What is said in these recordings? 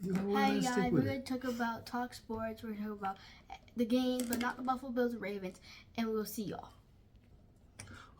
Hey guys, we're going to talk sports. We're going to talk about the game, but not the Buffalo Bills and Ravens, and we'll see y'all.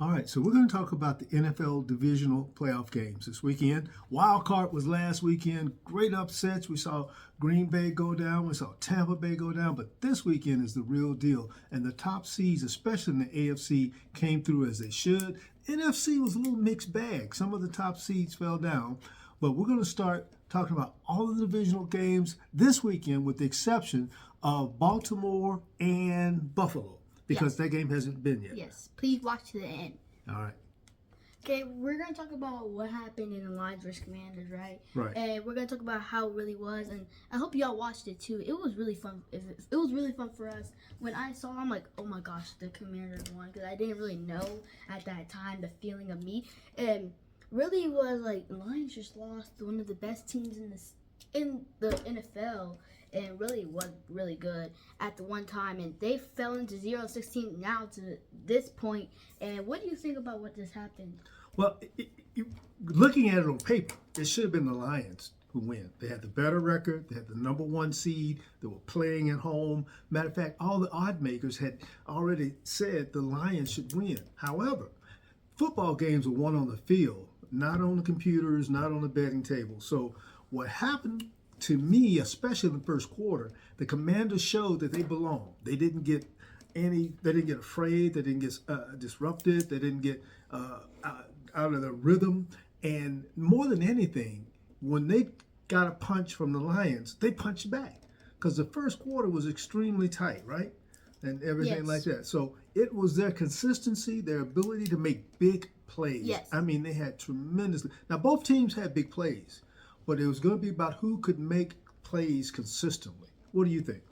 All right, so we're going to talk about the NFL divisional playoff games this weekend. Wild card was last weekend. Great upsets. We saw Green Bay go down. We saw Tampa Bay go down. But this weekend is the real deal. And the top seeds, especially in the AFC, came through as they should. NFC was a little mixed bag. Some of the top seeds fell down. But we're going to start talking about all of the divisional games this weekend with the exception of Baltimore and Buffalo. Because that game hasn't been yet. Yes, please watch to the end. All right. Okay, we're going to talk about what happened in the Lions vs. Commanders, right? Right. And we're going to talk about how it really was. And I hope y'all watched it, too. It was really fun. It was really fun for us. When I saw, I'm like, oh, my gosh, the Commanders won. Because I didn't really know at that time the feeling of me. And really was like, Lions just lost one of the best teams in the NFL. And really was really good at the one time. And they fell into 0-16 now to this point. And what do you think about what just happened? Well, looking at it on paper, it should have been the Lions who win. They had the better record. They had the number one seed. They were playing at home. Matter of fact, all the odd makers had already said the Lions should win. However, football games are won on the field, not on the computers, not on the betting table. So what happened to me, especially in the first quarter, the Commanders showed that they belong. They didn't get afraid. They didn't get disrupted. They didn't get out of their rhythm. And more than anything, when they got a punch from the Lions, they punched back because the first quarter was extremely tight, right? And everything like that. So it was their consistency, their ability to make big plays. Yes. I mean, they had tremendous. Now, both teams had big plays. But it was going to be about who could make plays consistently. What do you think?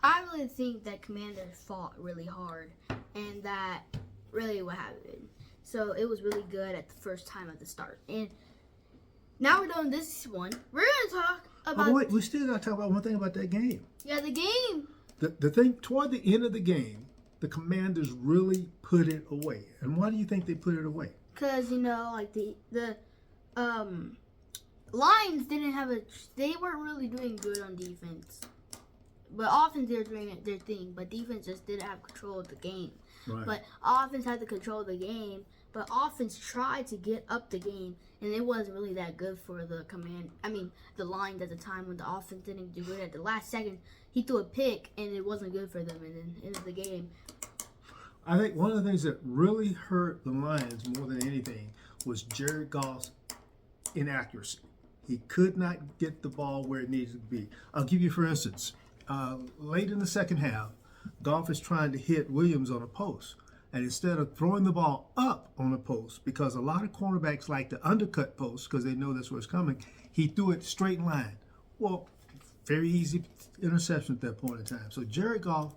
I really think that Commanders fought really hard, and that really what happened. So it was really good at the first time at the start. And now we're doing this one. We're going to talk about... Oh, wait, we still got to talk about one thing about that game. Yeah, the game. The thing, toward the end of the game, the Commanders really put it away. And why do you think they put it away? Because, like the Lions they weren't really doing good on defense. But offense, they were doing their thing. But defense just didn't have control of the game. Right. But offense had the control of the game. But offense tried to get up the game. And it wasn't really that good for the Lions at the time when the offense didn't do it. At the last second, he threw a pick. And it wasn't good for them. And then ended the game. I think one of the things that really hurt the Lions more than anything was Jared Goff's inaccuracy. He could not get the ball where it needed to be. I'll give you, for instance, late in the second half, Goff is trying to hit Williams on a post. And instead of throwing the ball up on a post, because a lot of cornerbacks like to undercut posts because they know that's where it's coming, he threw it straight line. Well, very easy interception at that point in time. So Jared Goff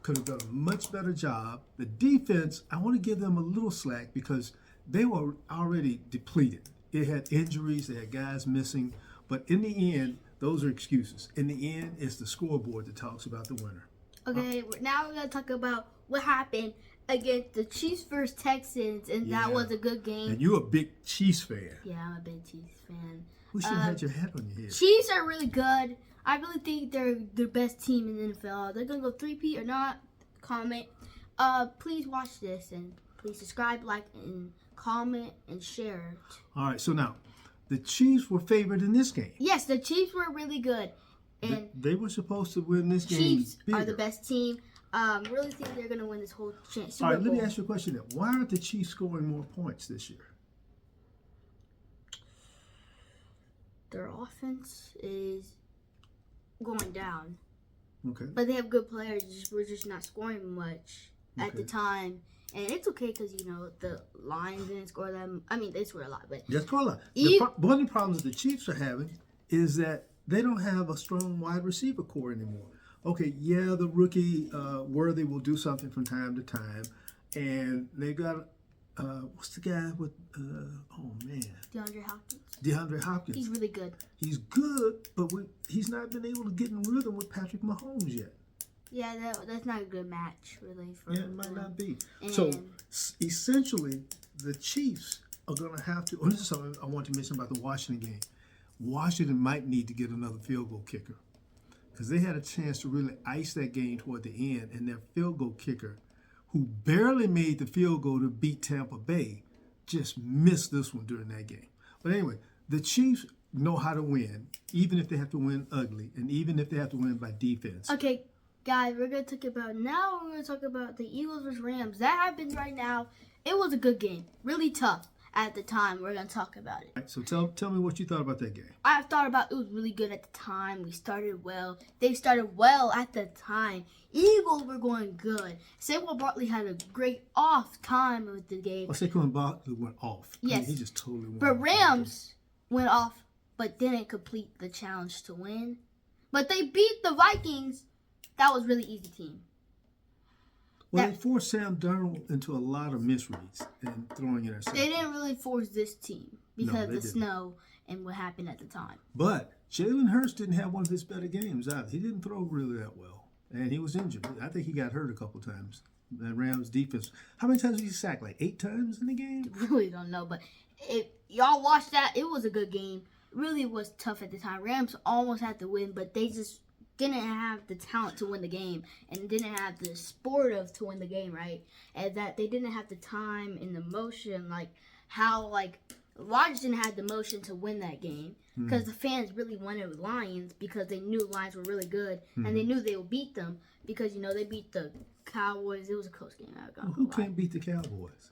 could have done a much better job. The defense, I want to give them a little slack because they were already depleted. They had injuries, they had guys missing, but in the end, those are excuses. In the end, it's the scoreboard that talks about the winner. Okay, now we're going to talk about what happened against the Chiefs versus Texans, and that was a good game. And you're a big Chiefs fan. Yeah, I'm a big Chiefs fan. We should have had your hat on your head. Chiefs are really good. I really think they're the best team in the NFL. They're going to go 3-peat or not, comment. Please watch this, and please subscribe, like, and comment and share. All right, so now the Chiefs were favored in this game. Yes, the Chiefs were really good, and they were supposed to win this game. Chiefs bigger. are the best team. Really think they're going to win this whole Super Bowl. All right, let me ask you a question then. Why aren't the Chiefs scoring more points this year? Their offense is going down. Okay. But they have good players. We're just not scoring much at the time. And it's okay because, the Lions didn't score them. I mean, they scored a lot. But they scored a lot. One of the problems the Chiefs are having is that they don't have a strong wide receiver core anymore. Okay, yeah, the rookie Worthy will do something from time to time. And they got, what's the guy with, DeAndre Hopkins. He's really good. He's good, but he's not been able to get in rhythm with Patrick Mahomes yet. Yeah, that's not a good match, really. It might not be. So, essentially, the Chiefs are going to have to... this is something I want to mention about the Washington game. Washington might need to get another field goal kicker because they had a chance to really ice that game toward the end, and their field goal kicker, who barely made the field goal to beat Tampa Bay, just missed this one during that game. But anyway, the Chiefs know how to win, even if they have to win ugly, and even if they have to win by defense. Okay, guys, we're going to talk about now. We're going to talk about the Eagles versus Rams. That happens right now. It was a good game. Really tough at the time. We're going to talk about it. All right, so tell me what you thought about that game. I thought about it was really good at the time. We started well. They started well at the time. Eagles were going good. Saquon Barkley had a great off time with the game. Well, Saquon Barkley went off. Yes. He just totally went But off. Rams went off, but didn't complete the challenge to win. But they beat the Vikings. That was really easy team. Well, they forced Sam Darnold into a lot of misreads and throwing interceptions. They didn't really force this team because No, of they the didn't. snow and what happened at the time. But Jalen Hurts didn't have one of his better games either. He didn't throw really that well. And he was injured. I think he got hurt a couple times. That Rams defense. How many times did he sack? Like 8 times in the game? Really don't know, but if y'all watched that, it was a good game. Really was tough at the time. Rams almost had to win, but they just didn't have the talent to win the game and didn't have the sportive to win the game, right? And that they didn't have the time and the motion, like how Washington had the motion to win that game because the fans really wanted Lions because they knew Lions were really good and they knew they would beat them because, they beat the Cowboys. It was a close game. Who can't beat the Cowboys?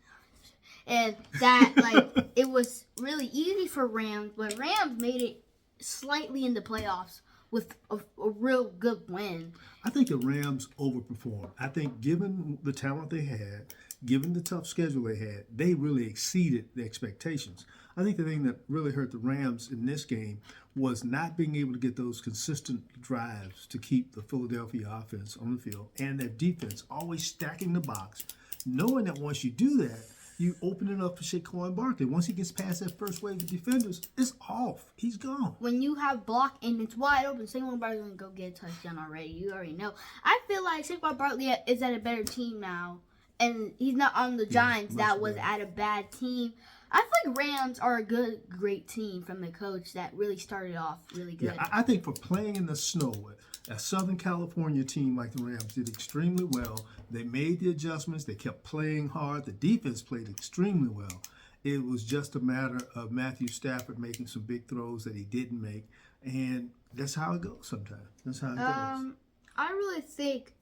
And that, it was really easy for Rams, but Rams made it slightly in the playoffs with a real good win. I think the Rams overperformed. I think given the talent they had, given the tough schedule they had, they really exceeded the expectations. I think the thing that really hurt the Rams in this game was not being able to get those consistent drives to keep the Philadelphia offense on the field and their defense always stacking the box, knowing that once you do that, you open it up for Saquon Barkley. Once he gets past that first wave of defenders, it's off. He's gone. When you have block and it's wide open, Saquon Barkley going to go get a touchdown already. You already know. I feel like Saquon Barkley is at a better team now, and he's not on the Giants that was at a bad team. I feel like Rams are a great team from the coach that really started off really good. Yeah, I think for playing in the snow, a Southern California team like the Rams did extremely well. They made the adjustments. They kept playing hard. The defense played extremely well. It was just a matter of Matthew Stafford making some big throws that he didn't make. And that's how it goes sometimes. That's how it goes. I really think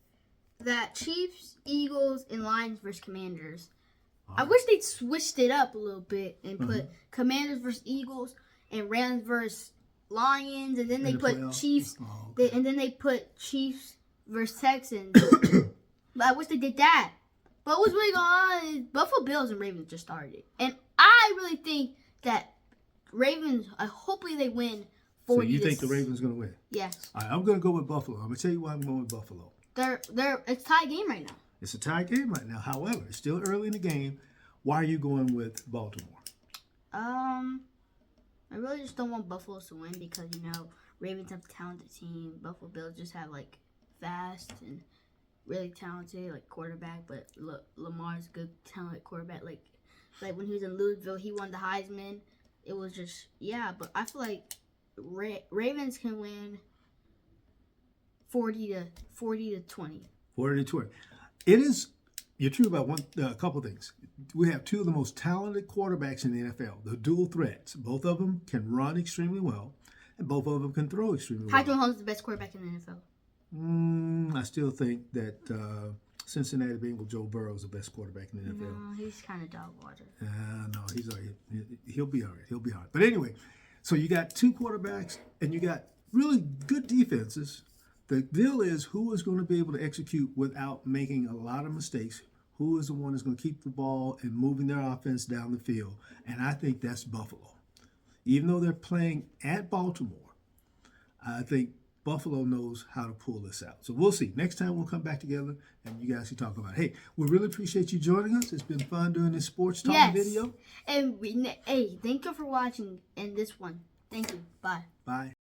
that Chiefs, Eagles, and Lions versus Commanders. I wish they'd switched it up a little bit and put Commanders versus Eagles and Rams versus Lions, and then they put playoffs? Chiefs, Oh, okay. and then they put Chiefs versus Texans. But I wish they did that. But what's really going on is Buffalo Bills and Ravens just started. And I really think that Ravens, hopefully they win 40. So you think the Ravens going to win? Yes. All right, I'm going to go with Buffalo. I'm going to tell you why I'm going with Buffalo. It's a tie game right now. It's a tie game right now. However, it's still early in the game. Why are you going with Baltimore? I really just don't want Buffalo to win because, Ravens have a talented team. Buffalo Bills just have, fast and really talented, quarterback. But Lamar's a good, talented quarterback. Like when he was in Louisville, he won the Heisman. It was just, but I feel like Ravens can win 40 to 20. 40 to 20. It is, you're true about a couple things. We have two of the most talented quarterbacks in the NFL. The dual threats. Both of them can run extremely well, and both of them can throw extremely well. Patrick Mahomes is the best quarterback in the NFL. I still think that Cincinnati Bengals Joe Burrow is the best quarterback in the NFL. No, he's kind of dog water. No, he's all right. He'll be all right. He'll be all right. But anyway, so you got two quarterbacks, and you got really good defenses. The deal is who is going to be able to execute without making a lot of mistakes. Who is the one that's going to keep the ball and moving their offense down the field? And I think that's Buffalo. Even though they're playing at Baltimore, I think Buffalo knows how to pull this out. So we'll see. Next time we'll come back together and you guys can talk about it. Hey, we really appreciate you joining us. It's been fun doing this sports talk video. And thank you for watching in this one. Thank you. Bye. Bye.